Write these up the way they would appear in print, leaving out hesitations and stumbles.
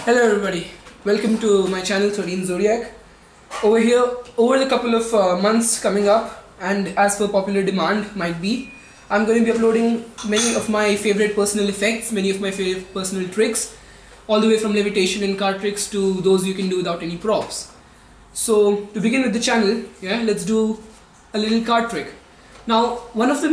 Hello everybody, welcome to my channel 13 Zodiac. Over here, over the couple of months coming up, and as per popular demand might be, I'm going to be uploading many of my favorite personal effects, many of my favorite personal tricks, all the way from levitation and card tricks to those you can do without any props. So to begin with the channel, let's do a little card trick. Now one of the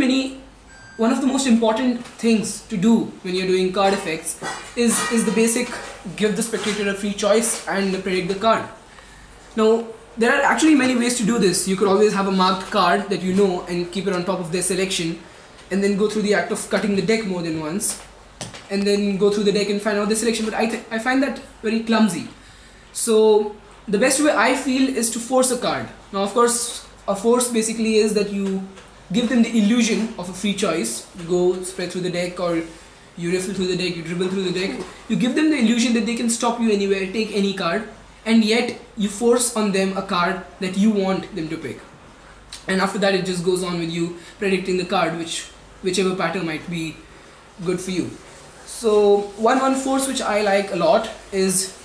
most important things to do when you're doing card effects is the basic give the spectator a free choice and predict the card. Now there are actually many ways to do this. You could always have a marked card that you know and keep it on top of their selection, and then go through the act of cutting the deck more than once, and then go through the deck and find out the selection, but I find that very clumsy. So the best way I feel is to force a card. Now of course a force basically is that you give them the illusion of a free choice. You go spread through the deck, or you riffle through the deck, you dribble through the deck. You give them the illusion that they can stop you anywhere, take any card, and yet you force on them a card that you want them to pick. And after that it just goes on with you predicting the card, whichever pattern might be good for you. So one force which I like a lot is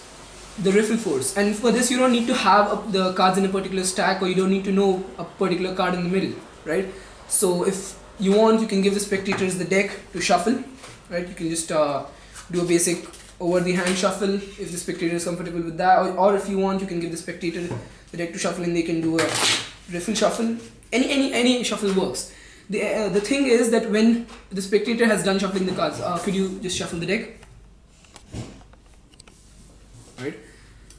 the Riffle Force, and for this you don't need to have the cards in a particular stack, or you don't need to know a particular card in the middle, right? So if you want, you can give the spectators the deck to shuffle, right? You can just do a basic over the hand shuffle if the spectator is comfortable with that, or if you want, you can give the spectator the deck to shuffle and they can do a riffle shuffle. Any shuffle works. The thing is that when the spectator has done shuffling the cards, could you just shuffle the deck? Right.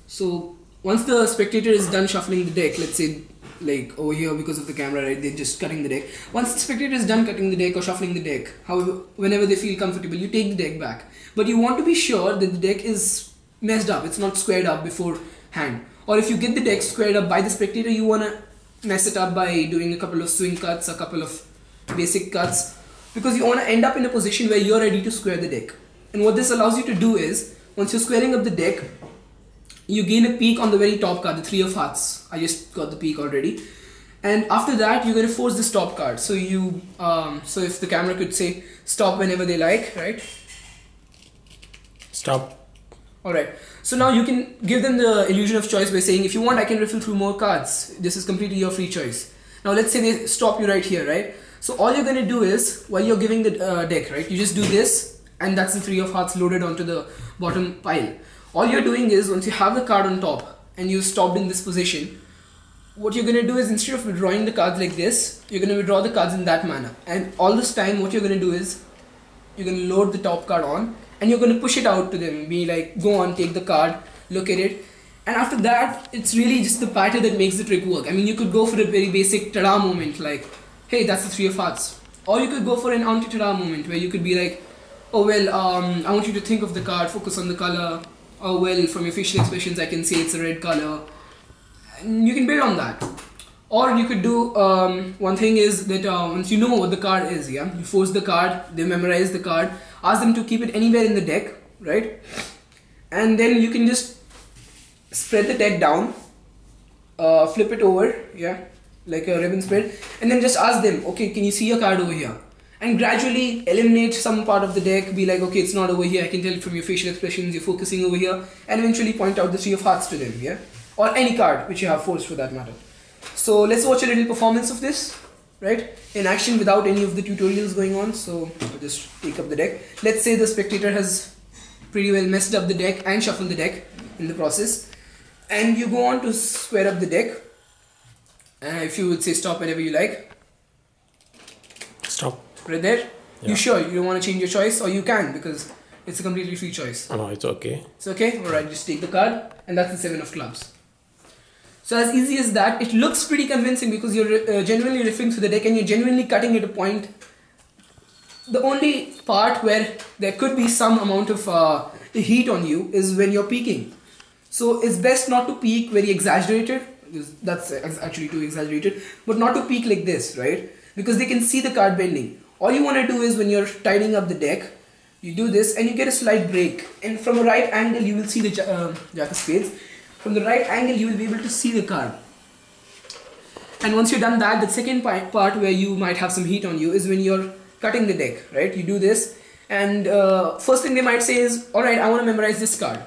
So once the spectator is done shuffling the deck, let's say like over here because of the camera, right, they're just cutting the deck. Once the spectator is done cutting the deck or shuffling the deck, however, whenever they feel comfortable, you take the deck back. But you want to be sure that the deck is messed up, it's not squared up beforehand. Or if you get the deck squared up by the spectator, you want to mess it up by doing a couple of swing cuts, a couple of basic cuts, because you want to end up in a position where you're ready to square the deck. And what this allows you to do is, once you're squaring up the deck, you gain a peak on the very top card, the 3 of hearts. I just got the peak already. And after that, you're going to force the stop card. So you, so if the camera could say stop whenever they like, right? Stop. Alright. So now you can give them the illusion of choice by saying, if you want, I can riffle through more cards. This is completely your free choice. Now let's say they stop you right here, right? So all you're going to do is, while you're giving the deck, right, you just do this, and that's the 3 of hearts loaded onto the bottom pile. All you're doing is, once you have the card on top and you stopped in this position, what you're going to do is, instead of withdrawing the cards like this, you're going to withdraw the cards in that manner. And all this time what you're going to do is, you're going to load the top card on and you're going to push it out to them, be like, go on, take the card, look at it. And after that, it's really just the pattern that makes the trick work. I mean, you could go for a very basic tada moment like, hey, that's the 3 of hearts. Or you could go for an anti-tada moment where you could be like, oh well, I want you to think of the card, focus on the color. Oh well, from your facial expressions I can say it's a red color, and you can build on that. Or you could do, one thing is that once you know what the card is, you force the card, they memorize the card, ask them to keep it anywhere in the deck, right? And then you can just spread the deck down, flip it over, like a ribbon spread, and then just ask them, okay, can you see a card over here? And gradually eliminate some part of the deck, be like, okay, it's not over here, I can tell from your facial expressions you're focusing over here, and eventually point out the 3 of hearts to them, or any card which you have forced for that matter. So let's watch a little performance of this, right, in action without any of the tutorials going on. So I'll just take up the deck. Let's say the spectator has pretty well messed up the deck and shuffled the deck in the process, and you go on to square up the deck. If you would say stop whenever you like. Stop. Right there? Yeah. You sure you don't want to change your choice? Or you can, because it's a completely free choice. Oh, no, it's okay. It's okay? Alright, just take the card, and that's the 7 of clubs. So as easy as that, it looks pretty convincing because you're genuinely riffling through the deck and you're genuinely cutting at a point. The only part where there could be some amount of heat on you is when you're peeking. So it's best not to peek very exaggerated, because that's actually too exaggerated, but not to peek like this, right? Because they can see the card bending. All you want to do is, when you're tidying up the deck, you do this and you get a slight break, and from a right angle you will see the Jack of Spades. From the right angle you will be able to see the card. And once you've done that, the second part where you might have some heat on you is when you're cutting the deck, right? You do this, and first thing they might say is, alright, I want to memorize this card.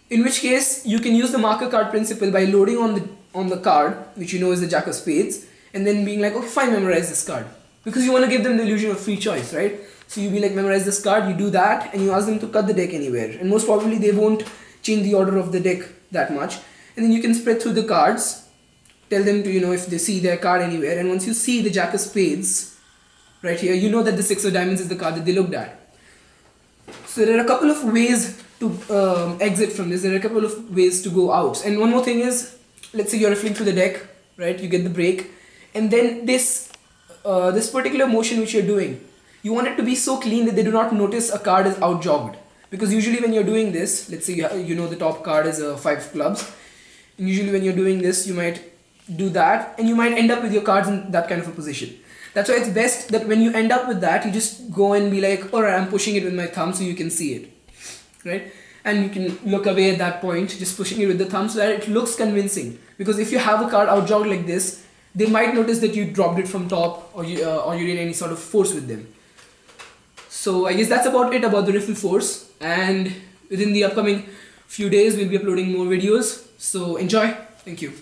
In which case you can use the marker card principle by loading on the card, which you know is the Jack of Spades, and then being like, okay fine, memorize this card, because you want to give them the illusion of free choice, right? So you be like, memorize this card, you do that, and you ask them to cut the deck anywhere, and most probably they won't change the order of the deck that much. And then you can spread through the cards, tell them to, you know, if they see their card anywhere, and once you see the Jack of Spades right here, you know that the 6 of diamonds is the card that they looked at. So there are a couple of ways to exit from this. There are a couple of ways to go out. And one more thing is, let's say you're riffling through the deck, right? You get the break, and then this particular motion which you're doing, you want it to be so clean that they do not notice a card is out jogged. Because usually when you're doing this, let's say you know the top card is a 5 of clubs, and usually when you're doing this, you might do that, and you might end up with your cards in that kind of a position. That's why it's best that when you end up with that, you just go and be like, alright, I'm pushing it with my thumb so you can see it, right? And you can look away at that point, just pushing it with the thumb so that it looks convincing. Because if you have a card out jogged like this, they might notice that you dropped it from top, or you did any sort of force with them. So I guess that's about it about the Riffle Force, and within the upcoming few days we'll be uploading more videos. So enjoy. Thank you.